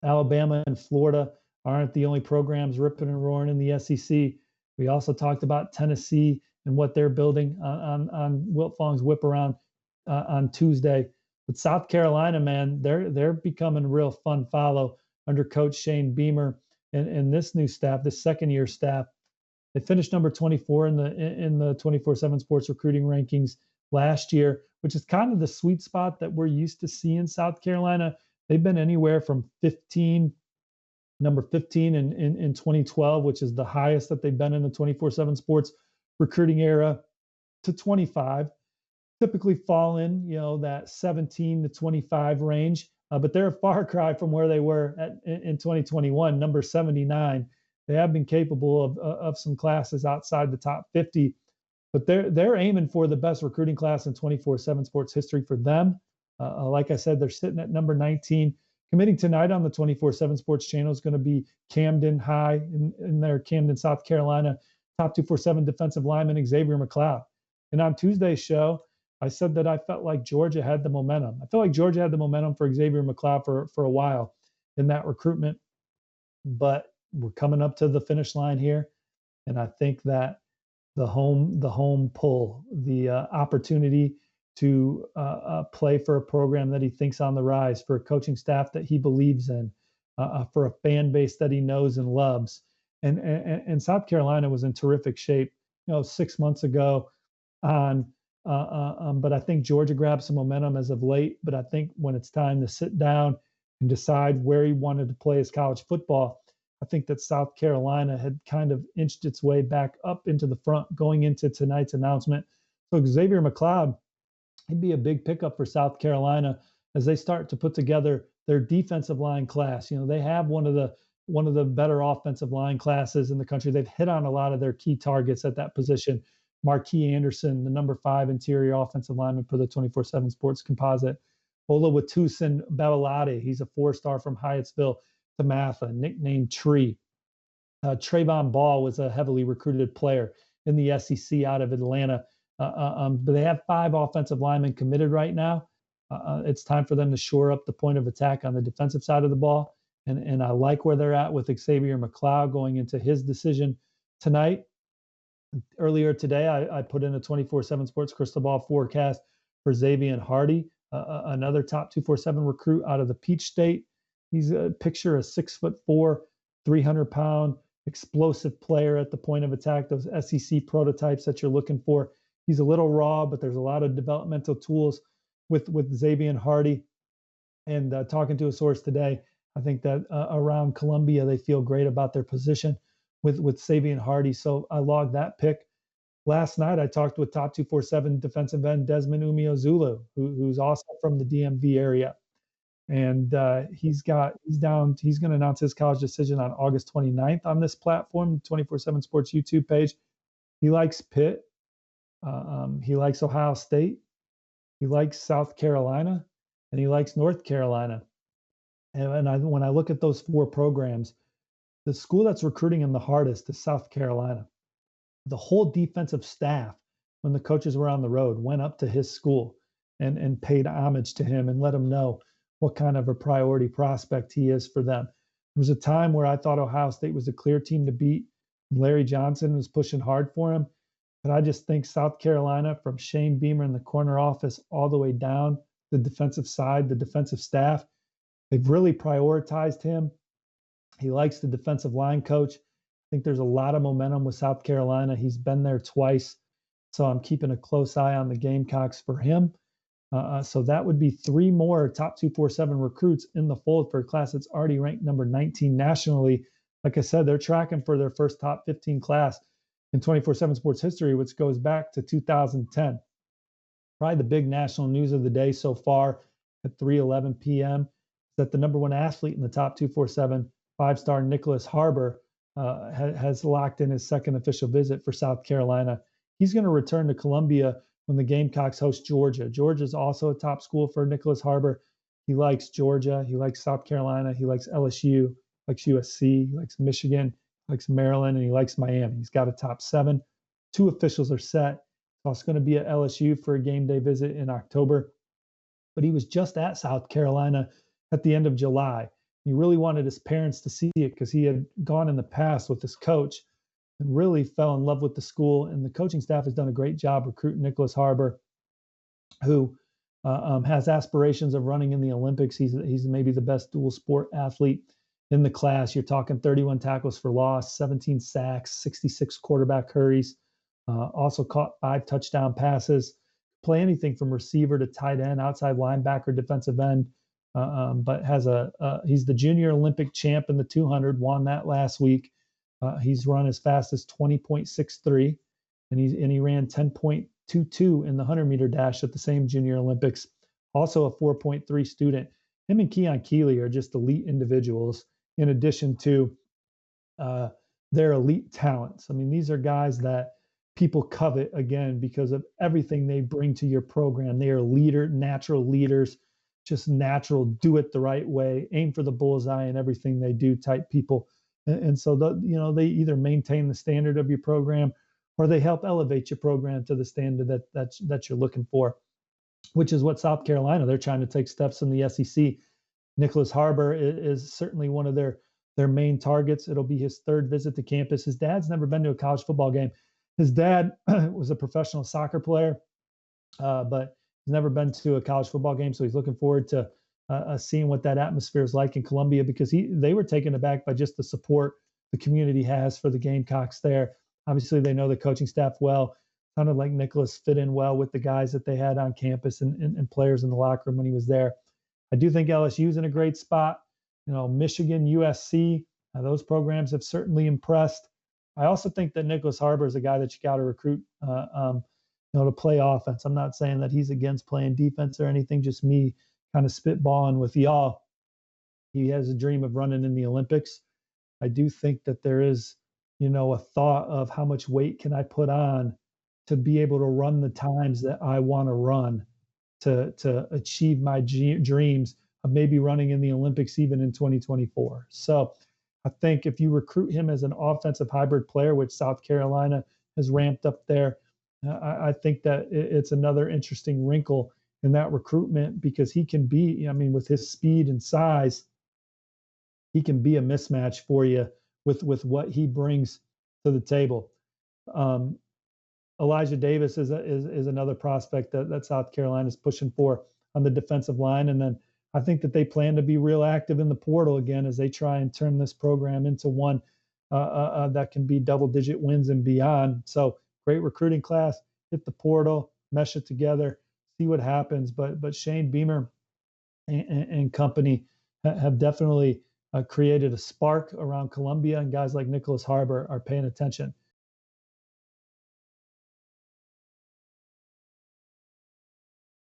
Alabama and Florida aren't the only programs ripping and roaring in the SEC. We also talked about Tennessee and what they're building on Wiltfong's Whiparound on Tuesday. But South Carolina, man, they're becoming a real fun follow under Coach Shane Beamer and this new staff, this second-year staff. They finished number 24 in the 24/7 Sports recruiting rankings last year, which is kind of the sweet spot that we're used to seeing South Carolina. They've been anywhere from number 15 in 2012, which is the highest that they've been in the 24/7 Sports recruiting era, to 25. Typically fall in, that 17 to 25 range, but they're a far cry from where they were in 2021, number 79. They have been capable of some classes outside the top 50, but they're aiming for the best recruiting class in 24/7 Sports history for them. Like I said, they're sitting at number 19. Committing tonight on the 24/7 Sports channel is going to be Camden High in their Camden, South Carolina, top 247 defensive lineman Xavier McLeod. And on Tuesday's show, I said that I felt like Georgia had the momentum. I felt like Georgia had the momentum for Xavier McLeod for a while in that recruitment, but we're coming up to the finish line here, and I think that the home pull, the opportunity to play for a program that he thinks on the rise, for a coaching staff that he believes in, for a fan base that he knows and loves, and South Carolina was in terrific shape, 6 months ago but I think Georgia grabbed some momentum as of late. But I think when it's time to sit down and decide where he wanted to play his college football, I think that South Carolina had kind of inched its way back up into the front going into tonight's announcement. So Xavier McLeod, he'd be a big pickup for South Carolina as they start to put together their defensive line class. They have one of the better offensive line classes in the country. They've hit on a lot of their key targets at that position. Marquis Anderson, the number 5 interior offensive lineman for the 24/7 Sports composite. Olawatusin Babalade, he's a 4-star from Hyattsville, Tamatha, nicknamed Tree. Trayvon Ball was a heavily recruited player in the SEC out of Atlanta. But they have 5 offensive linemen committed right now. It's time for them to shore up the point of attack on the defensive side of the ball. And I like where they're at with Xavier McLeod going into his decision tonight. Earlier today, I put in a 24/7 Sports crystal ball forecast for Xavier Hardy, another top 247 recruit out of the Peach State. He's a 6'4", 300-pound, explosive player at the point of attack, those SEC prototypes that you're looking for. He's a little raw, but there's a lot of developmental tools with Xavier Hardy. And talking to a source today, I think that around Columbia, they feel great about their position with Sabian Hardy. So I logged that pick. Last night, I talked with top 247 defensive end Desmond Umuozulu, who's also from the DMV area. And he's going to announce his college decision on August 29th on this platform, 24/7 Sports YouTube page. He likes Pitt. He likes Ohio State. He likes South Carolina, and he likes North Carolina. And when I look at those 4 programs, the school that's recruiting him the hardest is South Carolina. The whole defensive staff, when the coaches were on the road, went up to his school and paid homage to him and let him know what kind of a priority prospect he is for them. There was a time where I thought Ohio State was a clear team to beat. Larry Johnson was pushing hard for him. But I just think South Carolina, from Shane Beamer in the corner office all the way down the defensive side, the defensive staff, they've really prioritized him. He likes the defensive line coach. I think there's a lot of momentum with South Carolina. He's been there twice. So I'm keeping a close eye on the Gamecocks for him. So that would be 3 more top 247 recruits in the fold for a class that's already ranked number 19 nationally. Like I said, they're tracking for their first top 15 class in 24/7 Sports history, which goes back to 2010. Probably the big national news of the day so far at 3:11 p.m. is that the number 1 athlete in the top 247, 5-star Nicholas Harbor, has locked in his second official visit for South Carolina. He's going to return to Columbia when the Gamecocks host Georgia. Georgia is also a top school for Nicholas Harbor. He likes Georgia. He likes South Carolina. He likes LSU, likes USC, he likes Michigan, he likes Maryland, and he likes Miami. He's got a top 7. 2 officials are set. He's also going to be at LSU for a game day visit in October. But he was just at South Carolina at the end of July. He really wanted his parents to see it because he had gone in the past with this coach and really fell in love with the school. And the coaching staff has done a great job recruiting Nicholas Harbor, who has aspirations of running in the Olympics. He's maybe the best dual sport athlete in the class. You're talking 31 tackles for loss, 17 sacks, 66 quarterback hurries, also caught 5 touchdown passes, play anything from receiver to tight end, outside linebacker, defensive end. But he's the junior Olympic champ in the 200, won that last week. He's run as fast as 20.63, and he ran 10.22 in the 100-meter dash at the same junior Olympics. Also a 4.3 student. Him and Keon Keeley are just elite individuals in addition to their elite talents. I mean, these are guys that people covet, again, because of everything they bring to your program. They are natural leaders, just natural, do it the right way, aim for the bullseye in everything they do type people. And so, they either maintain the standard of your program or they help elevate your program to the standard that you're looking for, which is what South Carolina, they're trying to take steps in the SEC. Nicholas Harbor is certainly one of their main targets. It'll be his 3rd visit to campus. His dad's never been to a college football game. His dad was a professional soccer player, but he's never been to a college football game. So he's looking forward to seeing what that atmosphere is like in Columbia, because they were taken aback by just the support the community has for the Gamecocks there. Obviously, they know the coaching staff well. Sounded like Nicholas fit in well with the guys that they had on campus and players in the locker room when he was there. I do think LSU's in a great spot. Michigan, USC, those programs have certainly impressed. I also think that Nicholas Harbor is a guy that you got to recruit, to play offense. I'm not saying that he's against playing defense or anything, just me kind of spitballing with y'all. He has a dream of running in the Olympics. I do think that there is, a thought of how much weight can I put on to be able to run the times that I want to run to achieve my dreams of maybe running in the Olympics even in 2024. So I think if you recruit him as an offensive hybrid player, which South Carolina has ramped up there, I think that it's another interesting wrinkle in that recruitment, because he can be, with his speed and size, he can be a mismatch for you with what he brings to the table. Elijah Davis is another prospect that South Carolina is pushing for on the defensive line. And then I think that they plan to be real active in the portal again as they try and turn this program into one that can be double-digit wins and beyond. So great recruiting class, hit the portal, mesh it together, see what happens. But Shane Beamer and company have definitely created a spark around Columbia, and guys like Nicholas Harbor are paying attention.